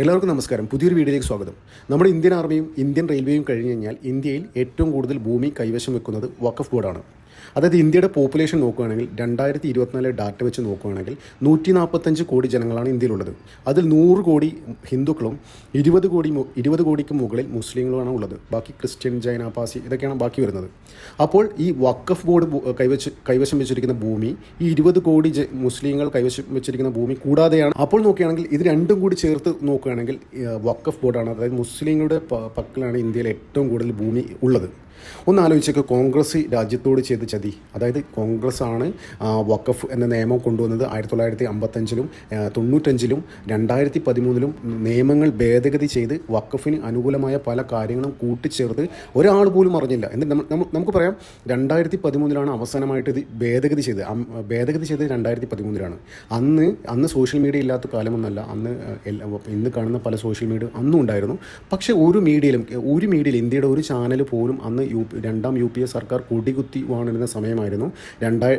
എല്ലാവർക്കും നമസ്കാരം. പുതിയൊരു വീഡിയോയിലേക്ക് സ്വാഗതം. നമ്മുടെ ഇന്ത്യൻ ആർമിയും ഇന്ത്യൻ റെയിൽവേയും കഴിഞ്ഞ് കഴിഞ്ഞാൽ ഇന്ത്യയിൽ ഏറ്റവും കൂടുതൽ ഭൂമി കൈവശം വെക്കുന്നത് വഖഫ് ബോർഡാണ്. അതായത് ഇന്ത്യയുടെ പോപ്പുലേഷൻ നോക്കുകയാണെങ്കിൽ 2024 ഡാറ്റ വെച്ച് നോക്കുകയാണെങ്കിൽ 145 കോടി ജനങ്ങളാണ് ഇന്ത്യയിലുള്ളത്. അതിൽ 100 കോടി ഹിന്ദുക്കളും 20 കോടിക്ക് മുകളിൽ മുസ്ലിങ്ങളുമാണ് ഉള്ളത്. ബാക്കി ക്രിസ്ത്യൻ, ജൈന, പാസി ഇതൊക്കെയാണ് ബാക്കി വരുന്നത്. അപ്പോൾ ഈ വഖഫ് ബോർഡ് കൈവശം വെച്ചിരിക്കുന്ന ഭൂമി ഈ 20 കോടി മുസ്ലിങ്ങൾ കൈവശം വെച്ചിരിക്കുന്ന ഭൂമി കൂടാതെയാണ്. അപ്പോൾ നോക്കുകയാണെങ്കിൽ ഇത് രണ്ടും കൂടി ചേർത്ത് നോക്കുകയാണെങ്കിൽ വഖഫ് ബോർഡാണ്, അതായത് മുസ്ലിങ്ങളുടെ പക്കലാണ് ഇന്ത്യയിൽ ഏറ്റവും കൂടുതൽ ഭൂമി ഉള്ളത്. ഒന്ന് ആലോചിച്ചേക്ക്, കോൺഗ്രസ് രാജ്യത്തോട് ചെയ്ത ചതി. അതായത് കോൺഗ്രസ് ആണ് വഖഫ് എന്ന നിയമം കൊണ്ടുവന്നത് 1955-ലും 95-ലും 2013-ലും നിയമങ്ങൾ ഭേദഗതി ചെയ്ത് വഖഫിന് അനുകൂലമായ പല കാര്യങ്ങളും കൂട്ടിച്ചേർത്ത് ഒരാൾ പോലും അറിഞ്ഞില്ല. എന്നിട്ട് നമുക്ക് പറയാം 2013-ലാണ് അവസാനമായിട്ട് ഇത് ഭേദഗതി ചെയ്തത് 2013-ലാണ്. അന്ന് സോഷ്യൽ മീഡിയ ഇല്ലാത്ത കാലമൊന്നുമല്ല. ഇന്ന് കാണുന്ന പല സോഷ്യൽ മീഡിയ അന്നും ഉണ്ടായിരുന്നു. പക്ഷേ ഒരു മീഡിയയിലും ഇന്ത്യയുടെ ഒരു ചാനൽ പോലും അന്ന് രണ്ടാം UPA സർക്കാർ കൊടികുത്തി വാണിരുന്ന സമയമായിരുന്നു.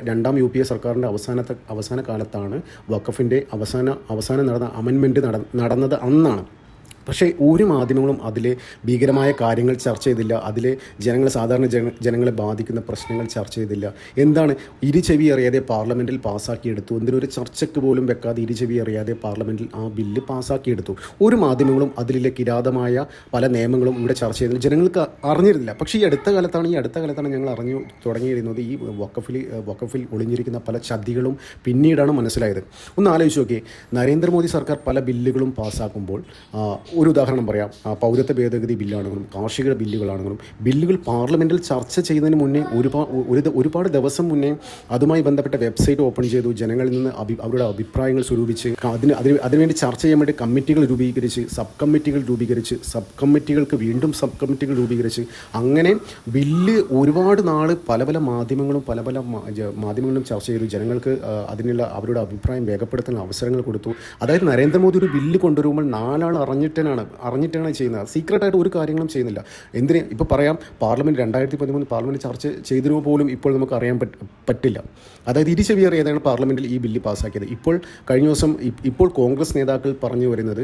രണ്ടാം UPA സർക്കാരിൻ്റെ അവസാന കാലത്താണ് വഖഫിൻ്റെ അവസാനം നടന്ന അമെൻമെൻറ്റ് നടന്നത് അന്നാണ്. പക്ഷേ ഒരു മാധ്യമങ്ങളും അതിലെ ഭീകരമായ കാര്യങ്ങൾ ചർച്ച ചെയ്തില്ല. അതിലെ സാധാരണ ജനങ്ങളെ ബാധിക്കുന്ന പ്രശ്നങ്ങൾ ചർച്ച ചെയ്തില്ല. എന്താണ് ഇരുചെവി അറിയാതെ പാർലമെൻറ്റിൽ പാസ്സാക്കിയെടുത്തു. എന്തിനൊരു ചർച്ചയ്ക്ക് പോലും വെക്കാതെ ഇരുചെവി അറിയാതെ പാർലമെൻറ്റിൽ ആ ബില്ല് പാസ്സാക്കിയെടുത്തു. ഒരു മാധ്യമങ്ങളും അതിലെ കിരാതമായ പല നിയമങ്ങളും ഇവിടെ ചർച്ച ചെയ്തില്ല. ജനങ്ങൾക്ക് അറിഞ്ഞിരുന്നില്ല. പക്ഷേ ഈ അടുത്ത കാലത്താണ് ഞങ്ങൾ അറിഞ്ഞു തുടങ്ങിയിരുന്നത് ഈ വഖഫിൽ ഒളിഞ്ഞിരിക്കുന്ന പല ചതികളും പിന്നീടാണ് മനസ്സിലായത്. ഒന്ന് ആലോചിച്ച് നോക്കിയേ, നരേന്ദ്രമോദി സർക്കാർ പല ബില്ലുകളും പാസ്സാക്കുമ്പോൾ ഒരു ഉദാഹരണം പറയാം. പൗരത്വ ഭേദഗതി ബില്ലാണെങ്കിലും കാർഷിക ബില്ലുകളാണെങ്കിലും ബില്ലുകൾ പാർലമെൻറ്റിൽ ചർച്ച ചെയ്യുന്നതിന് മുന്നേ ഒരുപാട് ദിവസം മുന്നേ അതുമായി ബന്ധപ്പെട്ട വെബ്സൈറ്റ് ഓപ്പൺ ചെയ്തു. ജനങ്ങളിൽ നിന്ന് അവരുടെ അഭിപ്രായങ്ങൾ സ്വരൂപിച്ച് അതിനുവേണ്ടി ചർച്ച ചെയ്യാൻ വേണ്ടി കമ്മിറ്റികൾ രൂപീകരിച്ച് സബ് കമ്മിറ്റികൾക്ക് വീണ്ടും സബ് കമ്മിറ്റികൾ രൂപീകരിച്ച് അങ്ങനെ ബില്ല് ഒരുപാട് നാൾ പല മാധ്യമങ്ങളും ചർച്ച ചെയ്തു. ജനങ്ങൾക്ക് അതിനുള്ള അവരുടെ അഭിപ്രായം രേഖപ്പെടുത്തുന്ന അവസരങ്ങൾ കൊടുത്തു. അതായത് നരേന്ദ്രമോദി ഒരു ബില്ല് കൊണ്ടുവരുമ്പോൾ 4 ആൾ അറിഞ്ഞിട്ടാണ് ചെയ്യുന്നത്. സീക്രട്ടായിട്ട് ഒരു കാര്യങ്ങളും ചെയ്യുന്നില്ല. ഇപ്പോൾ പറയാം, പാർലമെൻറ്റ് 2013 പാർലമെൻറ്റ് ചർച്ച ചെയ്തിരുമ്പോൾ പോലും ഇപ്പോൾ നമുക്ക് അറിയാൻ പറ്റില്ല. അതായത് ഇരുചെവി അറിയാതെയാണ് പാർലമെൻറ്റിൽ ഈ ബില്ല് പാസ്സാക്കിയത്. കഴിഞ്ഞ ദിവസം കോൺഗ്രസ് നേതാക്കൾ പറഞ്ഞു വരുന്നത്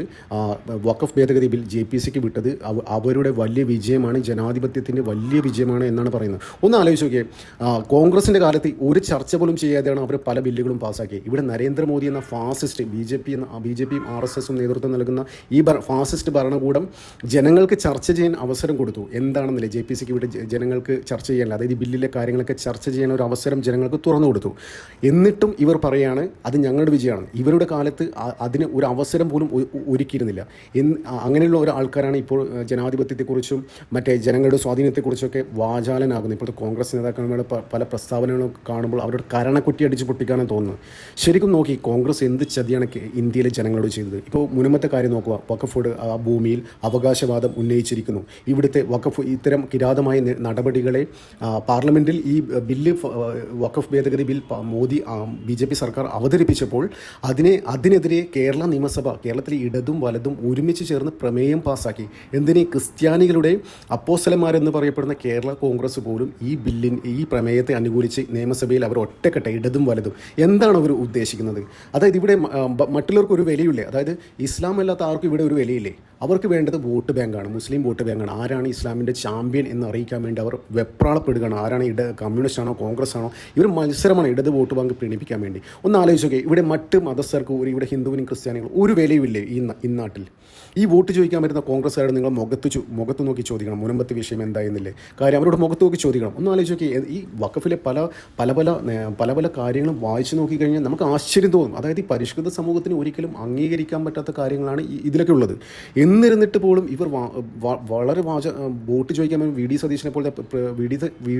വഖഫ് ഭേദഗതി ബിൽ JPCക്ക് വിട്ടത് അവരുടെ വലിയ വിജയമാണ്, ജനാധിപത്യത്തിൻ്റെ വലിയ വിജയമാണ് എന്നാണ് പറയുന്നത്. ഒന്ന് ആലോചിച്ച് നോക്കിയേ, കോൺഗ്രസിൻ്റെ കാലത്ത് ഒരു ചർച്ച പോലും ചെയ്യാതെയാണ് അവർ പല ബില്ലുകളും പാസ്സാക്കിയത്. ഇവിടെ നരേന്ദ്രമോദി എന്ന ഫാസിസ്റ്റ് BJPയും RSSും നേതൃത്വം നൽകുന്ന ഈ ഫാസിസ്റ്റ് ഭരണകൂടം ജനങ്ങൾക്ക് ചർച്ച ചെയ്യാൻ അവസരം കൊടുത്തു. എന്താണെന്നില്ല, JPCക്ക് ഇവിടെ ജനങ്ങൾക്ക് ചർച്ച ചെയ്യാനില്ല. അതായത് ഈ ബില്ലിലെ കാര്യങ്ങളൊക്കെ ചർച്ച ചെയ്യാൻ ഒരു അവസരം ജനങ്ങൾക്ക് തുറന്നു കൊടുത്തു. എന്നിട്ടും ഇവർ പറയാണ് അത് ഞങ്ങളുടെ വിജയമാണ്. ഇവരുടെ കാലത്ത് അതിന് ഒരു അവസരം പോലും ഒരുക്കിയിരുന്നില്ല. അങ്ങനെയുള്ള ഒരു ആൾക്കാരാണ് ഇപ്പോൾ ജനാധിപത്യത്തെക്കുറിച്ചും മറ്റേ ജനങ്ങളുടെ സ്വാധീനത്തെക്കുറിച്ചൊക്കെ വാചാലനാകുന്നത്. ഇപ്പോഴത്തെ കോൺഗ്രസ് നേതാക്കളുടെ പല പ്രസ്താവനകളും കാണുമ്പോൾ അവരുടെ കരണക്കുറ്റി അടിച്ച് പൊട്ടിക്കാനാണ് തോന്നുന്നത്. ശരിക്കും നോക്കി കോൺഗ്രസ് എന്ത് ചതിയാണ് ഇന്ത്യയിലെ ജനങ്ങളോട് ചെയ്തത്. ഇപ്പോൾ മുൻപത്തെ കാര്യം നോക്കുക, വഖഫ് ആ ഭൂമിയിൽ അവകാശവാദം ഉന്നയിച്ചിരിക്കുന്നു. ഇവിടുത്തെ വഖഫ് ഇത്തരം കിരാതമായ നടപടികളെ പാർലമെൻറ്റിൽ ഈ ബില്ല് വഖഫ് ഭേദഗതി ബിൽ BJP സർക്കാർ അവതരിപ്പിച്ചപ്പോൾ അതിനെതിരെ കേരള നിയമസഭ, കേരളത്തിലെ ഇടതും വലതും ഒരുമിച്ച് ചേർന്ന് പ്രമേയം പാസ്സാക്കി. എന്തിന് ക്രിസ്ത്യാനികളുടെ അപ്പോസ്തലന്മാരെന്ന് പറയപ്പെടുന്ന കേരള കോൺഗ്രസ് പോലും ഈ പ്രമേയത്തെ അനുകൂലിച്ച് നിയമസഭയിൽ അവർ ഒറ്റക്കെട്ട ഇടതും വലതും. എന്താണ് അവർ ഉദ്ദേശിക്കുന്നത്? അതായത് ഇവിടെ മറ്റുള്ളവർക്ക് ഒരു വിലയില്ലേ? അതായത് ഇസ്ലാം അല്ലാത്ത ആർക്കും ഇവിടെ ഒരു വിലയില്ലേ? അവർക്ക് വേണ്ടത് വോട്ട് ബാങ്കാണ്, മുസ്ലിം വോട്ട് ബാങ്കാണ്. ആരാണ് ഇസ്ലാമിൻ്റെ ചാമ്പ്യൻ എന്ന് അറിയിക്കാൻ വേണ്ടി അവർ വെപ്രാളപ്പെടുകയാണ്. ആരാണ് കമ്മ്യൂണിസ്റ്റ് ആണോ കോൺഗ്രസ് ആണോ? ഇവർ മത്സരമാണ് ഇടത് വോട്ട് ബാങ്ക് പ്രീണിപ്പിക്കാൻ വേണ്ടി. ഒന്ന് ആലോചിച്ച് നോക്കിയാൽ ഇവിടെ മറ്റ് മതസ്ഥർക്ക് ഇവിടെ ഹിന്ദുവിനും ക്രിസ്ത്യാനികളും ഒരു വിലയുമില്ലേ ഈ നാട്ടിൽ? ഈ വോട്ട് ചോദിക്കാൻ വരുന്ന കോൺഗ്രസ്സുകാരോട് നിങ്ങൾ മുഖത്ത് നോക്കി ചോദിക്കണം, മുൻപത്തെ വിഷയം എന്തായിരുന്നില്ലേ കാര്യം, അവരോട് മുഖത്ത് നോക്കി ചോദിക്കണം. ഒന്ന് ആലോചിച്ച് നോക്കി, ഈ വഖഫിലെ പല കാര്യങ്ങളും വായിച്ചു നോക്കിക്കഴിഞ്ഞാൽ നമുക്ക് ആശ്ചര്യം തോന്നും. അതായത് ഈ പരിഷ്കൃത സമൂഹത്തിന് ഒരിക്കലും അംഗീകരിക്കാൻ പറ്റാത്ത കാര്യങ്ങളാണ് ഇതിലൊക്കെ ഉള്ളത്. എന്നിരുന്നിട്ട് പോലും ഇവർ വളരെ വോട്ട് ചോദിക്കാൻ വേണ്ടി വി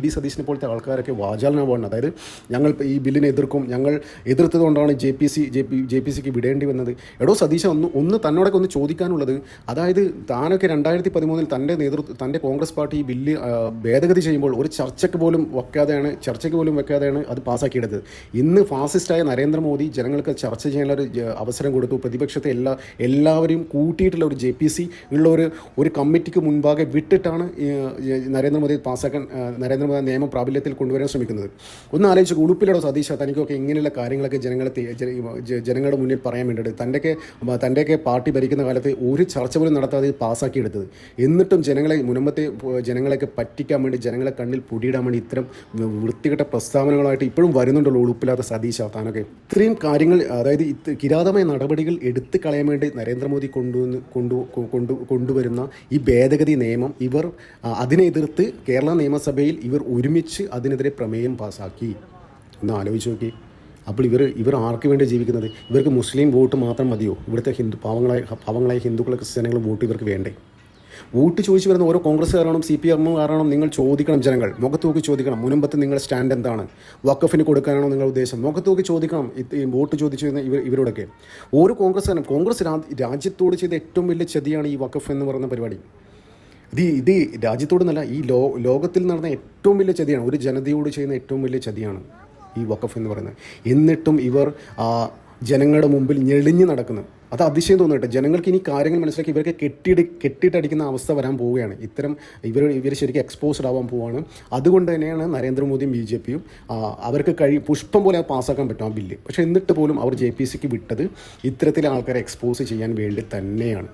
ഡി സതീശനെ പോലത്തെ ആൾക്കാരൊക്കെ വാചാലനാവാണ്. അതായത് ഞങ്ങൾ ഈ ബില്ലിനെ ഞങ്ങൾ എതിർത്തതുകൊണ്ടാണ് JPCക്ക് വിടേണ്ടി വന്നത്. എടോ സതീശ, ഒന്ന് തന്നോടൊക്കെ ഒന്ന് ചോദിക്കാനുള്ളത്, അതായത് താനൊക്കെ 2013 തൻ്റെ കോൺഗ്രസ് പാർട്ടി ഈ ബില്ല് ഭേദഗതി ചെയ്യുമ്പോൾ ഒരു ചർച്ചയ്ക്ക് പോലും വെക്കാതെയാണ് അത് പാസ്സാക്കിയെടുത്തത്. ഇന്ന് ഫാസിസ്റ്റായ നരേന്ദ്രമോദി ജനങ്ങൾക്ക് ചർച്ച ചെയ്യാനുള്ള ഒരു അവസരം കൊടുത്തു. പ്രതിപക്ഷത്തെ എല്ലാവരെയും കൂട്ടിയിട്ടുള്ള ഒരു JPC ഉള്ള ഒരു കമ്മിറ്റിക്ക് മുൻപാകെ വിട്ടിട്ടാണ് നരേന്ദ്രമോദി നരേന്ദ്രമോദി നിയമം പ്രാബല്യത്തിൽ കൊണ്ടുവരാൻ ശ്രമിക്കുന്നത്. ഒന്ന് ആലോചിച്ച് ഉളുപ്പിലോ സതീശ തനിക്കൊക്കെ ഇങ്ങനെയുള്ള കാര്യങ്ങളൊക്കെ ജനങ്ങളുടെ മുന്നിൽ പറയാൻ വേണ്ടിയിട്ട് തൻ്റെയൊക്കെ പാർട്ടി ഭരിക്കുന്ന കാലത്ത് ഒരു ചർച്ച പോലും നടത്താതെ പാസ്സാക്കിയെടുത്തത്. എന്നിട്ടും മുൻപത്തെ ജനങ്ങളെയൊക്കെ പറ്റിക്കാൻ വേണ്ടി ജനങ്ങളെ കണ്ണിൽ പൊടിയിടാൻ വേണ്ടി ഇത്തരം വൃത്തികെട്ട പ്രസ്താവനകളായിട്ട് ഇപ്പോഴും വരുന്നുണ്ടല്ലോ ഉളുപ്പില്ലാത്ത സതീശ താനൊക്കെ. ഇത്രയും കാര്യങ്ങൾ, അതായത് കിരാതമായ നടപടികൾ എടുത്തു കളയാൻ വേണ്ടി നരേന്ദ്രമോദി കൊണ്ടുവരുന്ന ഈ ഭേദഗതി നിയമം അതിനെ എതിർത്ത് കേരള നിയമസഭയിൽ ഒരുമിച്ച് അതിനെതിരെ പ്രമേയം പാസ്സാക്കി. ഒന്ന് ആലോചിച്ച് നോക്കി. അപ്പോൾ ഇവർ ആർക്ക് വേണ്ടി ജീവിക്കുന്നത്? ഇവർക്ക് മുസ്ലിം വോട്ട് മാത്രം മതിയോ? ഇവിടുത്തെ പാവങ്ങളായ ഹിന്ദുക്കളും ക്രിസ്ത്യാനികളും വോട്ട് ഇവർക്ക് വേണ്ടേ? വോട്ട് ചോദിച്ചു വരുന്ന ഓരോ കോൺഗ്രസ്സുകാരാണോ CPM-കാരാണോ നിങ്ങൾ ചോദിക്കണം. ജനങ്ങൾ മുഖത്ത് നോക്കി ചോദിക്കണം. മുൻപത്തെ നിങ്ങളുടെ സ്റ്റാൻഡ് എന്താണ്? വഖഫിന് കൊടുക്കാനാണോ നിങ്ങളുടെ ഉദ്ദേശം? മുഖത്ത് നോക്കി ചോദിക്കണം. വോട്ട് ചോദിച്ചു വരുന്ന ഇവരോടൊക്കെ. ഓരോ കോൺഗ്രസ് രാജ്യത്തോട് ചെയ്ത ഏറ്റവും വലിയ ചതിയാണ് ഈ വഖഫ് എന്ന് പറയുന്ന പരിപാടി. ഇത് രാജ്യത്തോടെന്നല്ല, ഈ ലോകത്തിൽ നടന്ന ഏറ്റവും വലിയ ചതിയാണ്. ഒരു ജനതയോട് ചെയ്യുന്ന ഏറ്റവും വലിയ ചതിയാണ് ഈ വഖഫ് എന്ന് പറയുന്നത്. എന്നിട്ടും ഇവർ ജനങ്ങളുടെ മുമ്പിൽ ഞെളിഞ്ഞ് നടക്കുന്നത് അത് അതിശയം തോന്നട്ടെ. ജനങ്ങൾക്ക് ഇനി കാര്യങ്ങൾ മനസ്സിലാക്കി ഇവർക്ക് കെട്ടിയിട്ടടിക്കുന്ന അവസ്ഥ വരാൻ പോവുകയാണ്. ഇവർ ശരിക്കും എക്സ്പോസ്ഡ് ആവാൻ പോവുകയാണ്. അതുകൊണ്ട് തന്നെയാണ് നരേന്ദ്രമോദിയും BJP-യും അവർക്ക് പുഷ്പം പോലെ പാസ്സാക്കാൻ പറ്റും ആ ബില്ല്. പക്ഷേ എന്നിട്ട് പോലും അവർ JPC-ക്ക് വിട്ടത് ഇത്തരത്തിലെ ആൾക്കാരെ എക്സ്പോസ് ചെയ്യാൻ വേണ്ടി തന്നെയാണ്.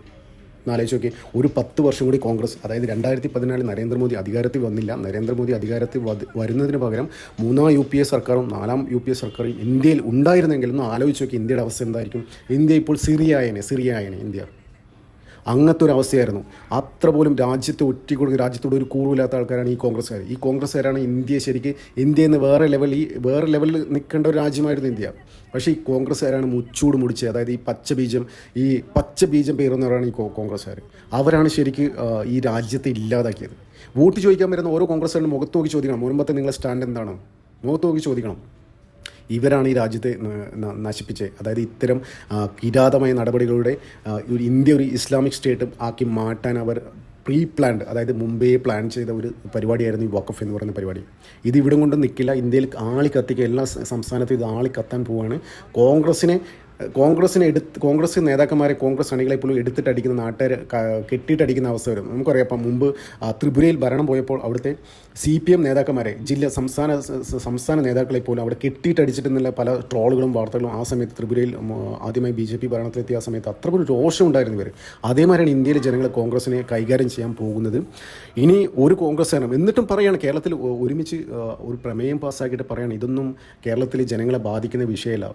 എന്നാലോചിച്ച് നോക്കി. ഒരു 10 വർഷം കൂടി കോൺഗ്രസ്, അതായത് 2014 നരേന്ദ്രമോദി അധികാരത്തിൽ വന്നില്ല. നരേന്ദ്രമോദി അധികാരത്തിൽ വരുന്നതിന് പകരം 3ാം UPA സർക്കാരും 4ാം UPA സർക്കാരും ഇന്ത്യയിൽ ഉണ്ടായിരുന്നെങ്കിൽ ഒന്ന് ആലോചിച്ച് നോക്കി ഇന്ത്യയുടെ അവസ്ഥ എന്തായിരിക്കും. ഇന്ത്യ ഇപ്പോൾ സിറിയയായനെ ഇന്ത്യ. അങ്ങനത്തെ ഒരു അവസ്ഥയായിരുന്നു. അത്ര പോലും രാജ്യത്തോട് ഒരു കൂറുമില്ലാത്ത ആൾക്കാരാണ് ഈ കോൺഗ്രസ്സുകാരാണ് ഇന്ത്യ എന്ന് വേറെ ലെവലിൽ നിൽക്കേണ്ട ഒരു രാജ്യമായിരുന്നു ഇന്ത്യ. പക്ഷേ ഈ കോൺഗ്രസ്സുകാരാണ് മുച്ചൂട് മുടിച്ചത്. അതായത് ഈ പച്ച ബീജം പേറുന്നവരാണ് ഈ കോൺഗ്രസ്സുകാർ. അവരാണ് ശരിക്ക് ഈ രാജ്യത്തെ ഇല്ലാതാക്കിയത്. വോട്ട് ചോദിക്കാൻ വരുന്ന ഓരോ കോൺഗ്രസ്സുകാരും മുഖത്ത് നോക്കി ചോദിക്കണം. മുൻപത്തെ നിങ്ങളുടെ സ്റ്റാൻഡ് എന്താണ്? മുഖത്ത് നോക്കി ചോദിക്കണം. ഇവരാണ് ഈ രാജ്യത്തെ നശിപ്പിച്ചത്. അതായത് ഇത്തരം കിരാതമായ നടപടികളുടെ ഇന്ത്യ ഒരു ഇസ്ലാമിക് സ്റ്റേറ്റ് ആക്കി മാറ്റാൻ അവർ പ്ലാൻഡ്, അതായത് മുമ്പേ പ്ലാൻ ചെയ്ത ഒരു പരിപാടിയായിരുന്നു ഈ വഖഫ് എന്ന് പറയുന്ന പരിപാടി. ഇത് ഇവിടെ കൊണ്ട് നിൽക്കില്ല. ഇന്ത്യയിൽ ആളിക്കത്തിക്കുക, എല്ലാ സംസ്ഥാനത്തും ഇത് ആളിക്കത്താൻ പോവുകയാണ്. കോൺഗ്രസ് നേതാക്കന്മാരെ, കോൺഗ്രസ് അണികളെ പോലും എടുത്തിട്ടടിക്കുന്ന, നാട്ടുകാരെ കെട്ടിയിട്ടടിക്കുന്ന അവസ്ഥ വരും. നമുക്കറിയാം. അപ്പം മുമ്പ് ത്രിപുരയിൽ ഭരണം പോയപ്പോൾ അവിടുത്തെ CPM നേതാക്കന്മാരെ, സംസ്ഥാന നേതാക്കളെ പോലും അവിടെ കെട്ടിയിട്ടടിച്ചിട്ടെന്നുള്ള പല ട്രോളുകളും വാർത്തകളും ആ സമയത്ത് ത്രിപുരയിൽ ആദ്യമായി BJP ഭരണത്തിലെത്തിയ ആ സമയത്ത് അത്ര ഒരു രോഷം ഉണ്ടായിരുന്നു ഇവർ. അതേമാതിരിയാണ് ഇന്ത്യയിലെ ജനങ്ങൾ കോൺഗ്രസിനെ കൈകാര്യം ചെയ്യാൻ പോകുന്നത്. ഇനി ഒരു കോൺഗ്രസ്സുകാരനും എന്നിട്ടും പറയുകയാണ്, കേരളത്തിൽ ഒരുമിച്ച് ഒരു പ്രമേയം പാസ്സാക്കിയിട്ട് പറയുകയാണ് ഇതൊന്നും കേരളത്തിലെ ജനങ്ങളെ ബാധിക്കുന്ന വിഷയമല്ല.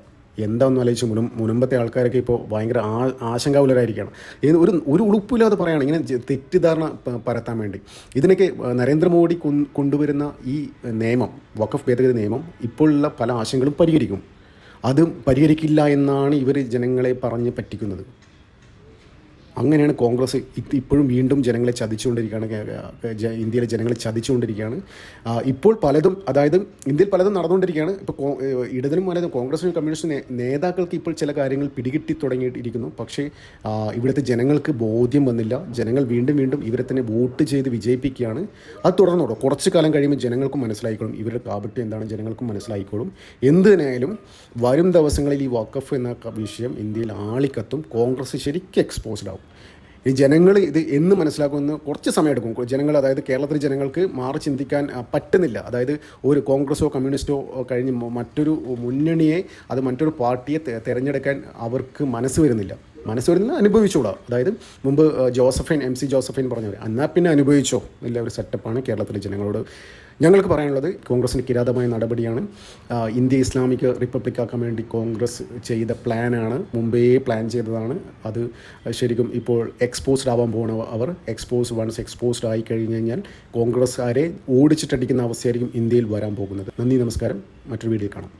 എന്താണെന്ന് ആലോചിച്ച് മുൻപത്തെ ആൾക്കാരൊക്കെ ഇപ്പോൾ ഭയങ്കര ആശങ്കാകുലരായിരിക്കുകയാണ്. ഒരു ഉളുപ്പില്ലാതെ പറയുകയാണ് ഇങ്ങനെ തെറ്റിദ്ധാരണ പരത്താൻ വേണ്ടി. ഇതിനൊക്കെ നരേന്ദ്രമോദി കൊണ്ടുവരുന്ന ഈ നിയമം, വഖഫ് ഭേദഗതി നിയമം, ഇപ്പോഴുള്ള പല ആശങ്കകളും പരിഹരിക്കും. അതും പരിഹരിക്കില്ല എന്നാണ് ഇവർ ജനങ്ങളെ പറഞ്ഞ് പറ്റിക്കുന്നത്. അങ്ങനെയാണ് കോൺഗ്രസ് ഇപ്പോഴും വീണ്ടും ജനങ്ങളെ ചതിച്ചുകൊണ്ടിരിക്കുകയാണ്. ഇന്ത്യയിലെ ജനങ്ങളെ ചതിച്ചുകൊണ്ടിരിക്കുകയാണ്. ഇപ്പോൾ പലതും, അതായത് ഇന്ത്യയിൽ പലതും നടന്നുകൊണ്ടിരിക്കുകയാണ്. ഇപ്പോൾ ഇടതിനും വലതും കോൺഗ്രസിനും കമ്മ്യൂണിസ്റ്റ് നേതാക്കൾക്ക് ഇപ്പോൾ ചില കാര്യങ്ങൾ പിടികിട്ടി തുടങ്ങിയിട്ടിരിക്കുന്നു. പക്ഷേ ഇവിടുത്തെ ജനങ്ങൾക്ക് ബോധ്യം വന്നില്ല. ജനങ്ങൾ വീണ്ടും ഇവരെ തന്നെ വോട്ട് ചെയ്ത് വിജയിപ്പിക്കുകയാണ്. അത് തുടർന്നോടും കുറച്ച് കാലം കഴിയുമ്പോൾ ജനങ്ങൾക്കും മനസ്സിലായിക്കോളും ഇവരുടെ കാപട്യം എന്താണ്, ജനങ്ങൾക്കും മനസ്സിലായിക്കോളും. എന്ത് തന്നെയായാലും വരും ദിവസങ്ങളിൽ ഈ വഖഫ് എന്ന വിഷയം ഇന്ത്യയിൽ ആളിക്കത്തും. കോൺഗ്രസ് ശരിക്കും എക്സ്പോസ്ഡ് ആവും. ഈ ജനങ്ങൾ ഇത് എന്ന് മനസ്സിലാക്കുമെന്ന് കുറച്ച് സമയമെടുക്കും. ജനങ്ങൾ, അതായത് കേരളത്തിലെ ജനങ്ങൾക്ക് മാറി ചിന്തിക്കാൻ പറ്റുന്നില്ല. അതായത് ഒരു കോൺഗ്രസോ കമ്മ്യൂണിസ്റ്റോ കഴിഞ്ഞ് മറ്റൊരു മുന്നണിയെ, അത് മറ്റൊരു പാർട്ടിയെ തിരഞ്ഞെടുക്കാൻ അവർക്ക് മനസ്സ് വരുന്നില്ല. അനുഭവിച്ചോളാം. അതായത് മുമ്പ് MC ജോസഫൈൻ പറഞ്ഞവർ എന്നാൽ പിന്നെ അനുഭവിച്ചോ എന്നുള്ള ഒരു സെറ്റപ്പാണ് കേരളത്തിലെ ജനങ്ങളോട് ഞങ്ങൾക്ക് പറയാനുള്ളത്. കോൺഗ്രസിന് കിരാതമായ നടപടിയാണ്. ഇന്ത്യ ഇസ്ലാമിക് റിപ്പബ്ലിക് ആക്കാൻ വേണ്ടി കോൺഗ്രസ് ചെയ്ത പ്ലാനാണ്, മുമ്പേ പ്ലാൻ ചെയ്തതാണ്. അത് ശരിക്കും ഇപ്പോൾ എക്സ്പോസ്ഡ് ആവാൻ പോകണം. വൺസ് എക്സ്പോസ്ഡ് ആയി കഴിഞ്ഞ് കഴിഞ്ഞാൽ കോൺഗ്രസ്സുകാരെ ഓടിച്ചിട്ടടിക്കുന്ന അവസ്ഥയായിരിക്കും ഇന്ത്യയിൽ വരാൻ പോകുന്നത്. നന്ദി, നമസ്കാരം. മറ്റൊരു വീഡിയോ കാണാം.